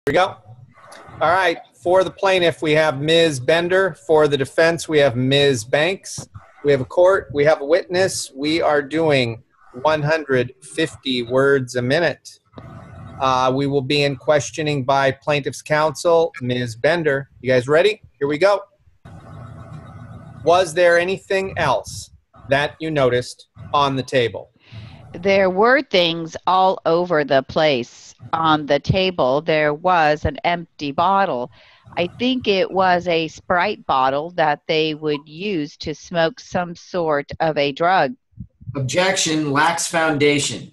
we go. All right. For the plaintiff, we have Ms. Bender. For the defense, we have Ms. Banks. We have a court. We have a witness. We are doing 150 words a minute. We will be in questioning by plaintiff's counsel, Ms. Bender. You guys ready? Here we go. Was there anything else that you noticed on the table? There were things all over the place. On the table, there was an empty bottle. I think it was a Sprite bottle that they would use to smoke some sort of a drug. Objection lacks foundation.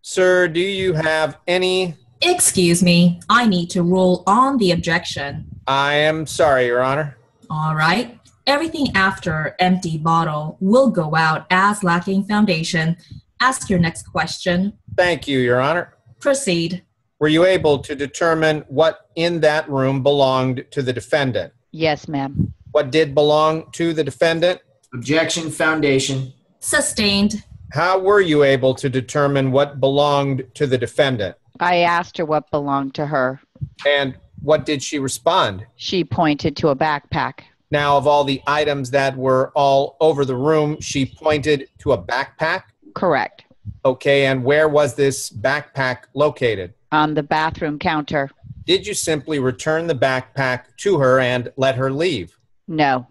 Sir, do you have any? Excuse me, I need to rule on the objection. I am sorry, Your Honor. All right. Everything after empty bottle will go out as lacking foundation. Ask your next question. Thank you, Your Honor. Proceed. Were you able to determine what in that room belonged to the defendant? Yes, ma'am. What did belong to the defendant? Objection foundation. Sustained. How were you able to determine what belonged to the defendant? I asked her what belonged to her. And what did she respond? She pointed to a backpack. Now, of all the items that were all over the room, she pointed to a backpack? Correct. Okay, and where was this backpack located? On the bathroom counter. Did you simply return the backpack to her and let her leave? No.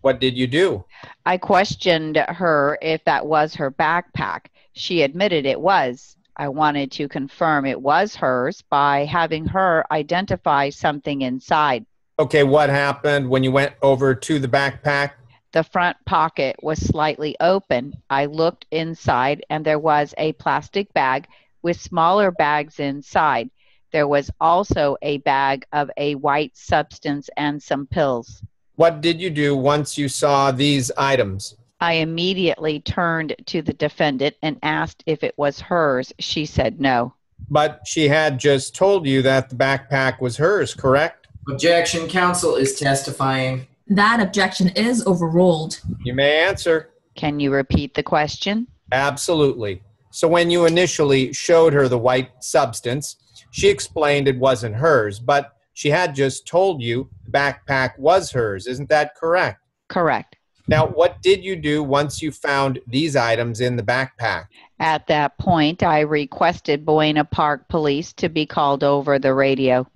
What did you do? I questioned her if that was her backpack. She admitted it was. I wanted to confirm it was hers by having her identify something inside. Okay, what happened when you went over to the backpack? The front pocket was slightly open. I looked inside and there was a plastic bag with smaller bags inside. There was also a bag of a white substance and some pills. What did you do once you saw these items? I immediately turned to the defendant and asked if it was hers. She said no. But she had just told you that the backpack was hers, correct? Objection. Counsel is testifying. That objection is overruled. You may answer. Can you repeat the question? Absolutely. So when you initially showed her the white substance, she explained it wasn't hers, but she had just told you the backpack was hers. Isn't that correct? Correct. Now, what did you do once you found these items in the backpack? At that point, I requested Buena Park Police to be called over the radio.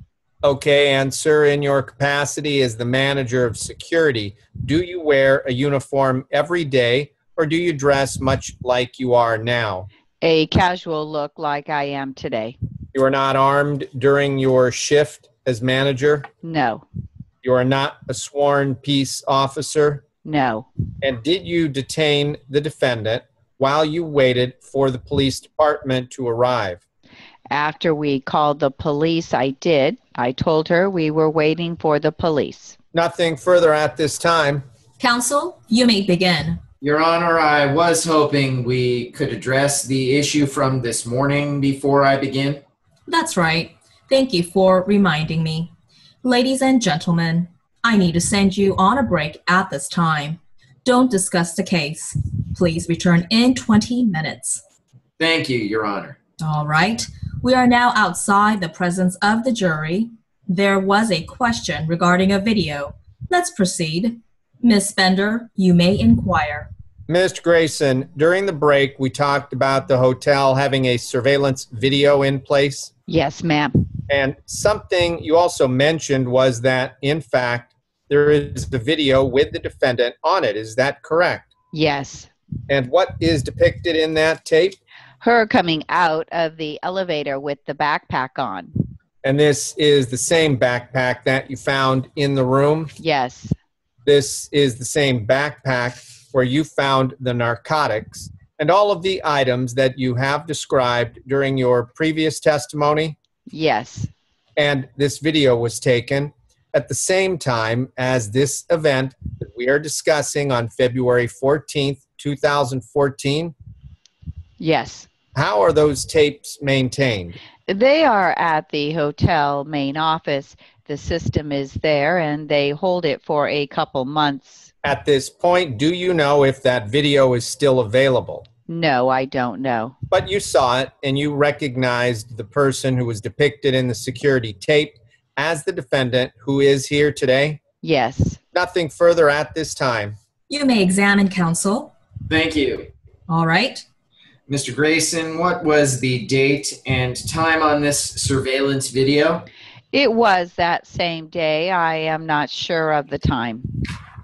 Okay, and sir, in your capacity as the manager of security, do you wear a uniform every day, or do you dress much like you are now? A casual look like I am today. You are not armed during your shift as manager? No. You are not a sworn peace officer? No. And did you detain the defendant while you waited for the police department to arrive? After we called the police, I did. I told her we were waiting for the police. Nothing further at this time. Counsel, you may begin. Your Honor, I was hoping we could address the issue from this morning before I begin. That's right. Thank you for reminding me. Ladies and gentlemen, I need to send you on a break at this time. Don't discuss the case. Please return in 20 minutes. Thank you, Your Honor. All right. We are now outside the presence of the jury. There was a question regarding a video. Let's proceed. Ms. Bender, you may inquire. Mr. Grayson, during the break, we talked about the hotel having a surveillance video in place. Yes, ma'am. And something you also mentioned was that, in fact, there is the video with the defendant on it. Is that correct? Yes. And what is depicted in that tape? Her coming out of the elevator with the backpack on. And this is the same backpack that you found in the room? Yes. This is the same backpack where you found the narcotics and all of the items that you have described during your previous testimony? Yes. And this video was taken at the same time as this event that we are discussing on February 14th, 2014? Yes. How are those tapes maintained? They are at the hotel main office. The system is there, and they hold it for a couple months. At this point, do you know if that video is still available? No, I don't know. But you saw it, and you recognized the person who was depicted in the security tape as the defendant who is here today? Yes. Nothing further at this time. You may examine, counsel. Thank you. All right. Mr. Grayson, what was the date and time on this surveillance video? It was that same day. I am not sure of the time.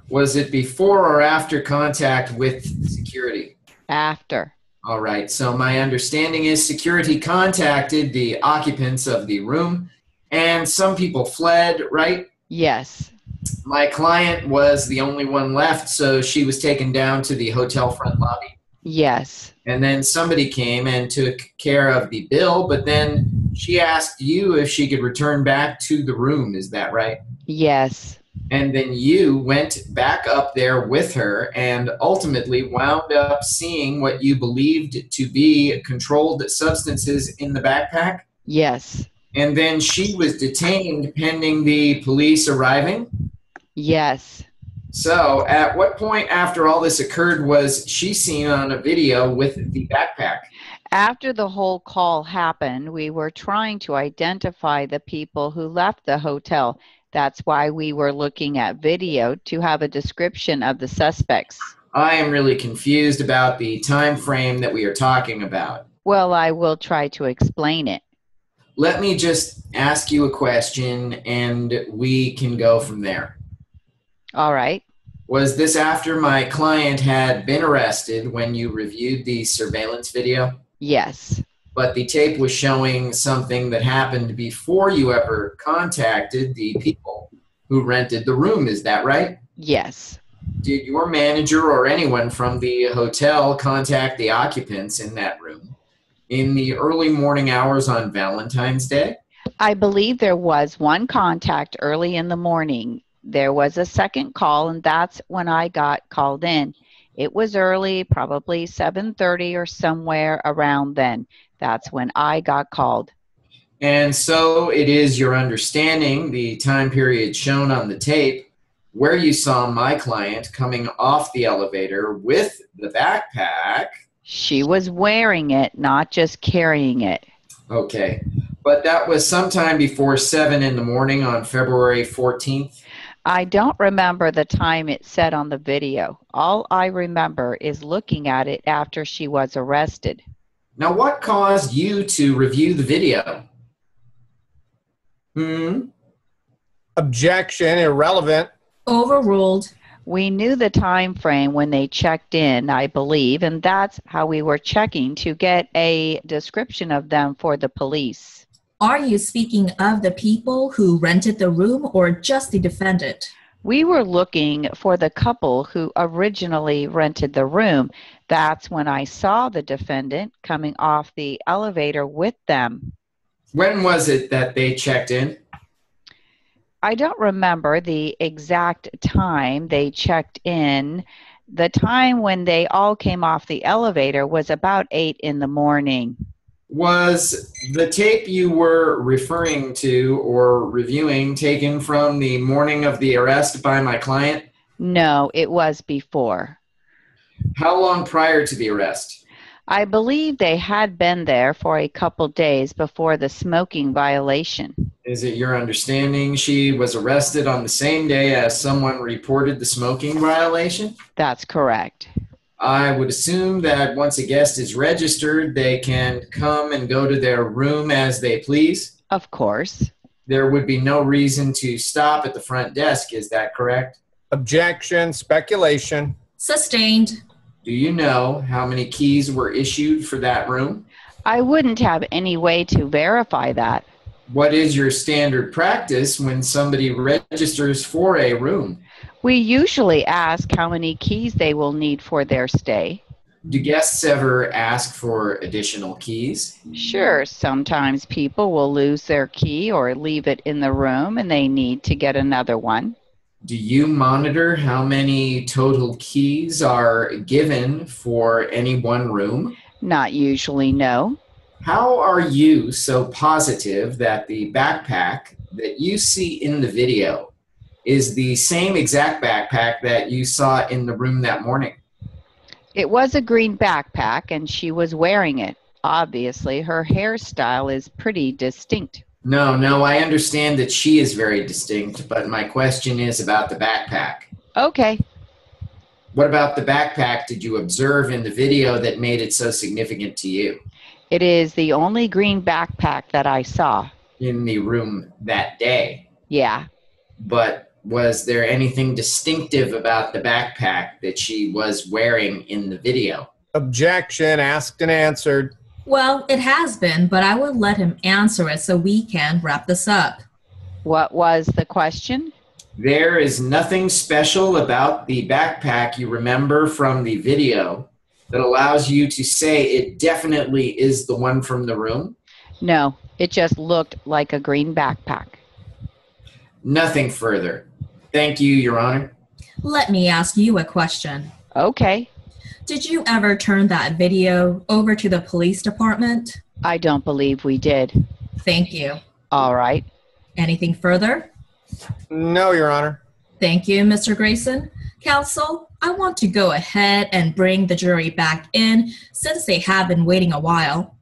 Was it before or after contact with security? After. All right, so my understanding is security contacted the occupants of the room and some people fled, right? Yes. My client was the only one left, so she was taken down to the hotel front lobby. Yes. And then somebody came and took care of the bill, but then she asked you if she could return back to the room. Is that right? Yes. And then you went back up there with her and ultimately wound up seeing what you believed to be controlled substances in the backpack. Yes. And then she was detained pending the police arriving. Yes. So at what point after all this occurred was she seen on a video with the backpack? After the whole call happened, we were trying to identify the people who left the hotel. That's why we were looking at video to have a description of the suspects. I am really confused about the time frame that we are talking about. Well, I will try to explain it. Let me just ask you a question and we can go from there. All right. Was this after my client had been arrested when you reviewed the surveillance video? Yes. But the tape was showing something that happened before you ever contacted the people who rented the room. Is that right? Yes. Did your manager or anyone from the hotel contact the occupants in that room in the early morning hours on Valentine's Day? I believe there was one contact early in the morning. There was a second call, and that's when I got called in. It was early, probably 7:30 or somewhere around then. That's when I got called. And so it is your understanding, the time period shown on the tape, where you saw my client coming off the elevator with the backpack. She was wearing it, not just carrying it. Okay. But that was sometime before 7 in the morning on February 14th. I don't remember the time it said on the video. All I remember is looking at it after she was arrested. Now, what caused you to review the video? Objection, irrelevant. Overruled. We knew the time frame when they checked in, I believe, and that's how we were checking to get a description of them for the police. Are you speaking of the people who rented the room or just the defendant? We were looking for the couple who originally rented the room. That's when I saw the defendant coming off the elevator with them. When was it that they checked in? I don't remember the exact time they checked in. The time when they all came off the elevator was about 8 in the morning. Was the tape you were referring to or reviewing taken from the morning of the arrest by my client? No, it was before. How long prior to the arrest? I believe they had been there for a couple days before the smoking violation. Is it your understanding she was arrested on the same day as someone reported the smoking violation? That's correct. I would assume that once a guest is registered, they can come and go to their room as they please. Of course. There would be no reason to stop at the front desk, is that correct? Objection, speculation. Sustained. Do you know how many keys were issued for that room? I wouldn't have any way to verify that. What is your standard practice when somebody registers for a room? We usually ask how many keys they will need for their stay. Do guests ever ask for additional keys? Sure, sometimes people will lose their key or leave it in the room and they need to get another one. Do you monitor how many total keys are given for any one room? Not usually, no. How are you so positive that the backpack that you see in the video is the same exact backpack that you saw in the room that morning? It was a green backpack and she was wearing it. Obviously, her hairstyle is pretty distinct. No, I understand that she is very distinct, but my question is about the backpack. Okay. What about the backpack did you observe in the video that made it so significant to you It is the only green backpack that I saw. in the room that day? Yeah. But was there anything distinctive about the backpack that she was wearing in the video? Objection, asked and answered. Well, it has been, but I will let him answer it so we can wrap this up. What was the question? There is nothing special about the backpack you remember from the video that allows you to say it definitely is the one from the room? No, it just looked like a green backpack. Nothing further. Thank you, Your Honor. Let me ask you a question. Okay. Did you ever turn that video over to the police department? I don't believe we did. Thank you. All right. Anything further? No, Your Honor. Thank you, Mr. Grayson. Counsel, I want to go ahead and bring the jury back in since they have been waiting a while.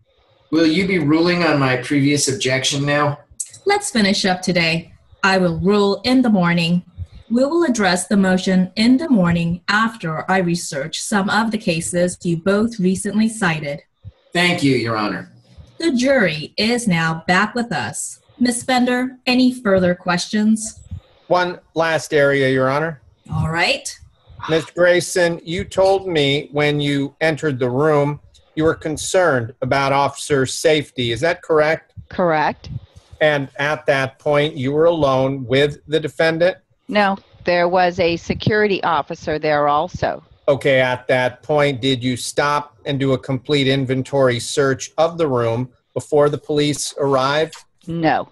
Will you be ruling on my previous objection now? Let's finish up today. I will rule in the morning. We will address the motion in the morning after I research some of the cases you both recently cited. Thank you, Your Honor. The jury is now back with us. Ms. Bender, any further questions? One last area, Your Honor. All right. Mr. Grayson, you told me when you entered the room you were concerned about officer safety. Is that correct? Correct. And at that point, you were alone with the defendant? No, there was a security officer there also. Okay, at that point, did you stop and do a complete inventory search of the room before the police arrived? No.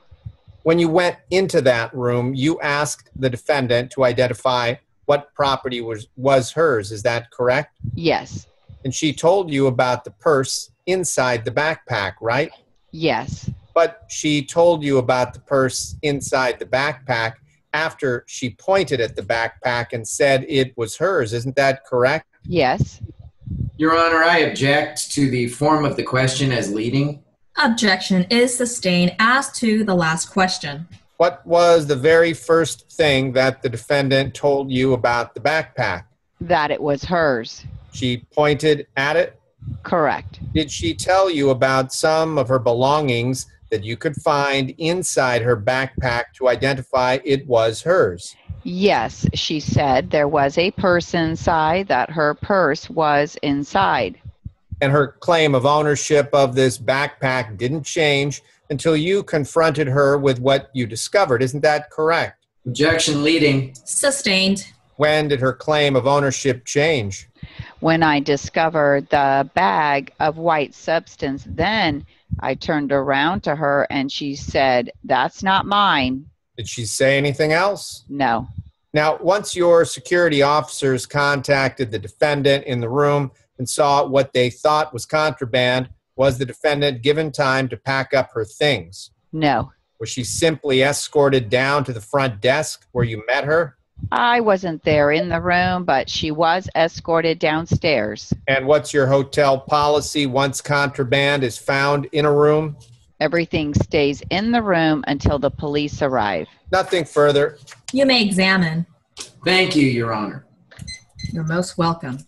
When you went into that room, you asked the defendant to identify what property was hers. Is that correct? Yes. And she told you about the purse inside the backpack, right? Yes. But she told you about the purse inside the backpack after she pointed at the backpack and said it was hers. Isn't that correct? Yes. Your Honor, I object to the form of the question as leading. Objection is sustained as to the last question. What was the very first thing that the defendant told you about the backpack? That it was hers. She pointed at it. Correct. Did she tell you about some of her belongings that you could find inside her backpack to identify it was hers? Yes, she said there was a purse inside, that her purse was inside. And her claim of ownership of this backpack didn't change until you confronted her with what you discovered. Isn't that correct? Objection leading. Sustained. When did her claim of ownership change? When I discovered the bag of white substance, then I turned around to her and she said, "That's not mine." Did she say anything else? No. Now, once your security officers contacted the defendant in the room and saw what they thought was contraband, was the defendant given time to pack up her things? No. Was she simply escorted down to the front desk where you met her? I wasn't there in the room, but she was escorted downstairs. And what's your hotel policy once contraband is found in a room? Everything stays in the room until the police arrive. Nothing further. You may examine. Thank you, Your Honor. You're most welcome.